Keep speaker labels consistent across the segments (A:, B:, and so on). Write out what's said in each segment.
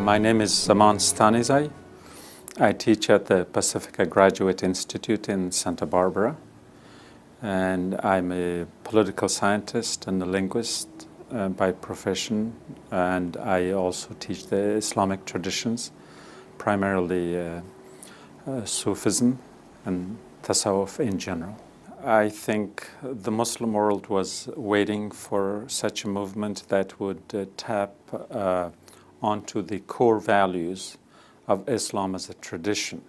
A: My name is Zaman Stanizai. I teach at the Pacifica Graduate Institute in Santa Barbara, and I'm a political scientist and a linguist by profession, and I also teach the Islamic traditions, primarily Sufism and Tasawwuf in general. I think the Muslim world was waiting for such a movement that would tap onto the core values of Islam as a tradition,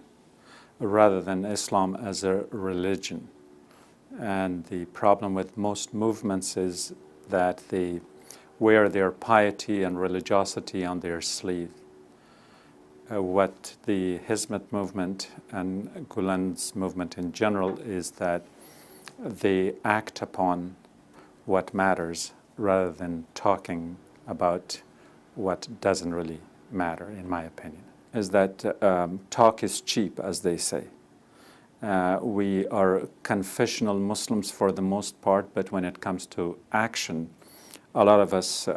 A: rather than Islam as a religion. And the problem with most movements is that they wear their piety and religiosity on their sleeve. What the Hizmet movement and Gulen's movement in general is that they act upon what matters rather than talking about what doesn't really matter, in my opinion. Is that talk is cheap, as they say. We are confessional Muslims for the most part, but when it comes to action, a lot of us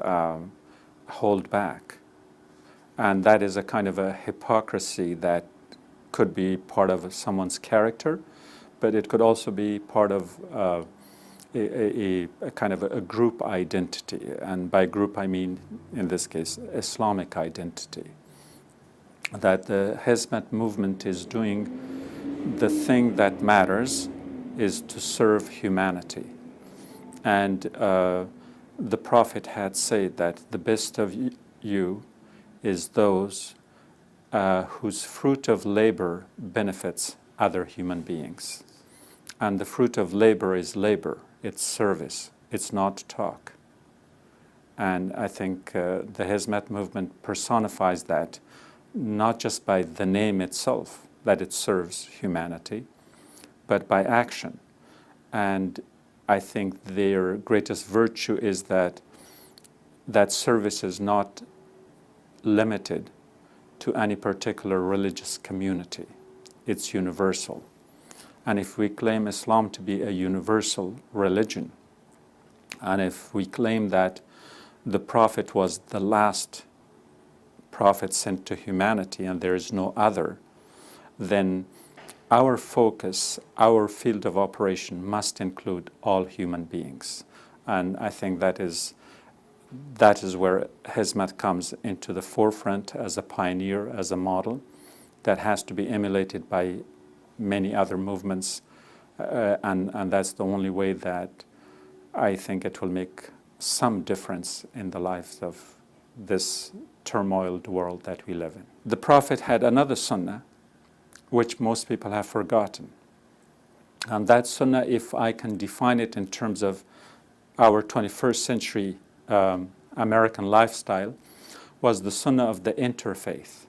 A: hold back. And that is a kind of a hypocrisy that could be part of someone's character, but it could also be part of a kind of a group identity. And by group, I mean, in this case, Islamic identity. That the Hizmet movement is doing the thing that matters is to serve humanity. And the Prophet had said that the best of you is those whose fruit of labor benefits other human beings. And the fruit of labor is labor, it's service, it's not talk. And I think the Hizmet movement personifies that, not just by the name itself, that it serves humanity, but by action. And I think their greatest virtue is that that service is not limited to any particular religious community. It's universal. And if we claim Islam to be a universal religion, and if we claim that the Prophet was the last Prophet sent to humanity and there is no other, then our focus, our field of operation must include all human beings. And I think that is where Hizmet comes into the forefront as a pioneer, as a model that has to be emulated by many other movements, and that's the only way that I think it will make some difference in the lives of this turmoiled world that we live in. The Prophet had another sunnah, which most people have forgotten. And that sunnah, if I can define it in terms of our 21st century American lifestyle, was the sunnah of the interfaith.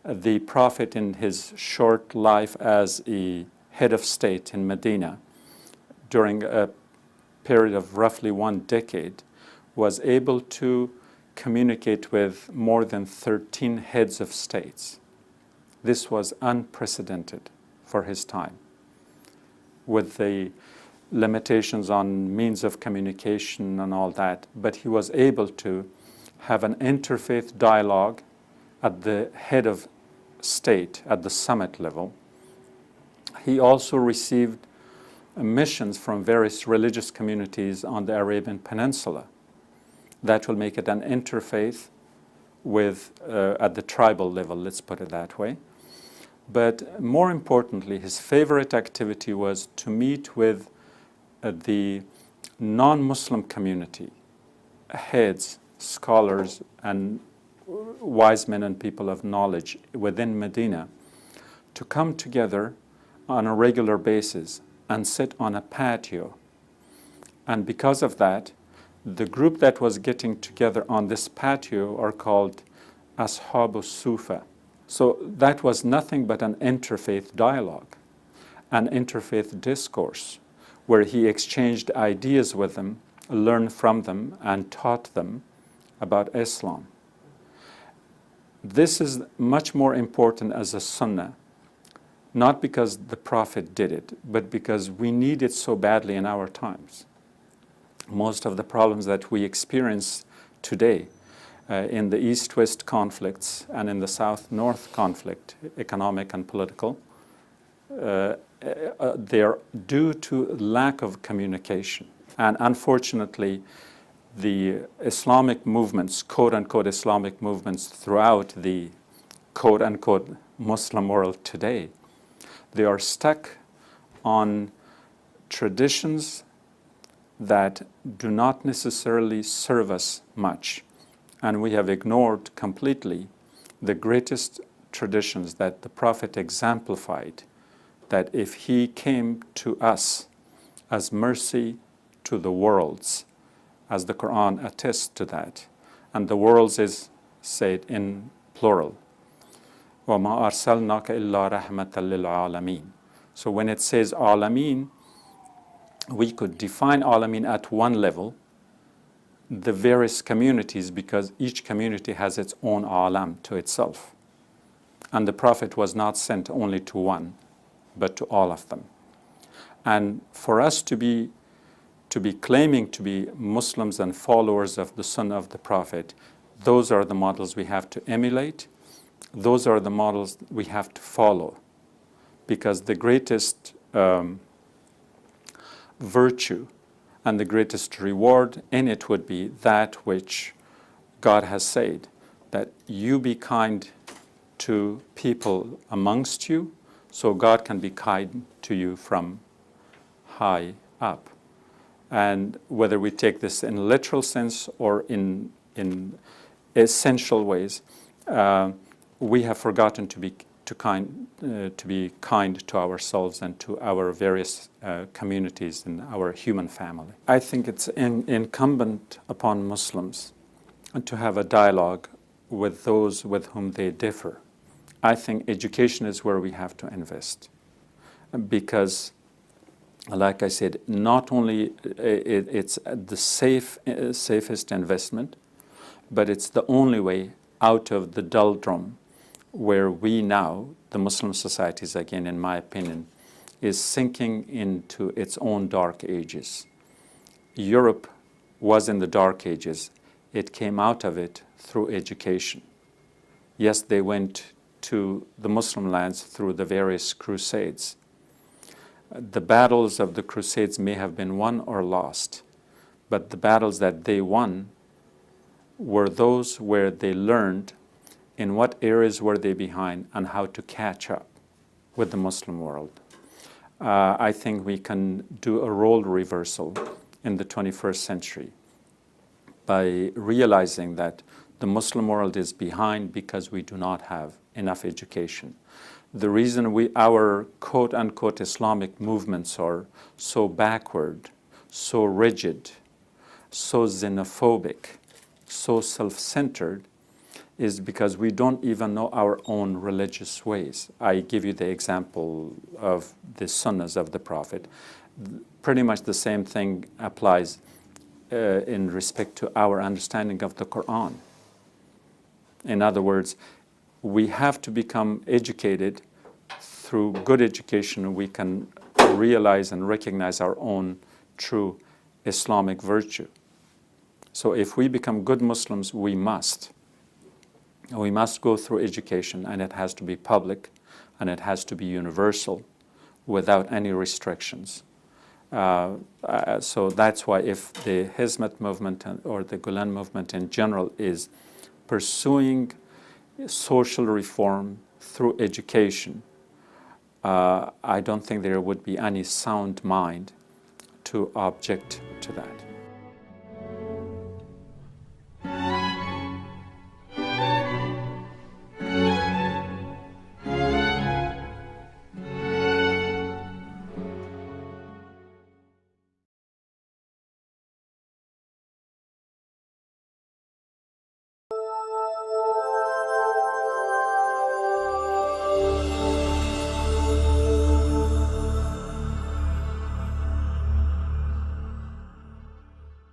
A: The Prophet, in his short life as a head of state in Medina, during a period of roughly 1 decade, was able to communicate with more than 13 heads of states. This was unprecedented for his time, with the limitations on means of communication and all that, but he was able to have an interfaith dialogue at the head of state, at the summit level. He also received missions from various religious communities on the Arabian Peninsula. That will make it an interfaith with, at the tribal level, let's put it that way. But more importantly, his favorite activity was to meet with the non-Muslim community, heads, scholars, and wise men and people of knowledge within Medina, to come together on a regular basis and sit on a patio. And because of that, the group that was getting together on this patio are called Ashabu Sufa. So that was nothing but an interfaith dialogue, an interfaith discourse, where he exchanged ideas with them, learned from them, and taught them about Islam. This is much more important as a sunnah, not because the Prophet did it, but because we need it so badly in our times. Most of the problems that we experience today in the East-West conflicts and in the South-North conflict, economic and political, they are due to lack of communication. And unfortunately, the Islamic movements, quote-unquote Islamic movements throughout the quote-unquote Muslim world today, they are stuck on traditions that do not necessarily serve us much. And we have ignored completely the greatest traditions that the Prophet exemplified, that if he came to us as mercy to the worlds, as the Quran attests to that, and the worlds is said in plural, وَمَا أَرْسَلْنَاكَ إِلَّا رَحْمَةً لِلْعَالَمِينَ. So when it says Alameen, we could define Alameen at one level, the various communities, because each community has its own Alam to itself. And the Prophet was not sent only to one, but to all of them. And for us to be claiming to be Muslims and followers of the Sunnah of the Prophet, those are the models we have to emulate. Those are the models we have to follow. Because the greatest virtue and the greatest reward in it would be that which God has said, that you be kind to people amongst you, so God can be kind to you from high up. And whether we take this in literal sense or in essential ways, we have forgotten to be kind to ourselves and to our various communities in our human family. I think it's incumbent upon Muslims to have a dialogue with those with whom they differ. I think education is where we have to invest, because, like I said, not only it's the safest investment, but it's the only way out of the doldrum where we now, the Muslim societies, again, in my opinion, is sinking into its own dark ages. Europe was in the dark ages. It came out of it through education. Yes, they went to the Muslim lands through the various crusades. The battles of the crusades may have been won or lost, but the battles that they won were those where they learned in what areas were they behind and how to catch up with the Muslim world. I think we can do a role reversal in the 21st century by realizing that the Muslim world is behind because we do not have enough education. The reason our quote-unquote Islamic movements are so backward, so rigid, so xenophobic, so self-centered, is because we don't even know our own religious ways. I give you the example of the Sunnahs of the Prophet. Pretty much the same thing applies in respect to our understanding of the Quran. In other words, we have to become educated. Through good education, we can realize and recognize our own true Islamic virtue. So if we become good Muslims, we must go through education, and it has to be public, and it has to be universal, without any restrictions. So that's why if the Hizmet movement or the Gulen movement in general is pursuing social reform through education, I don't think there would be any sound mind to object to that.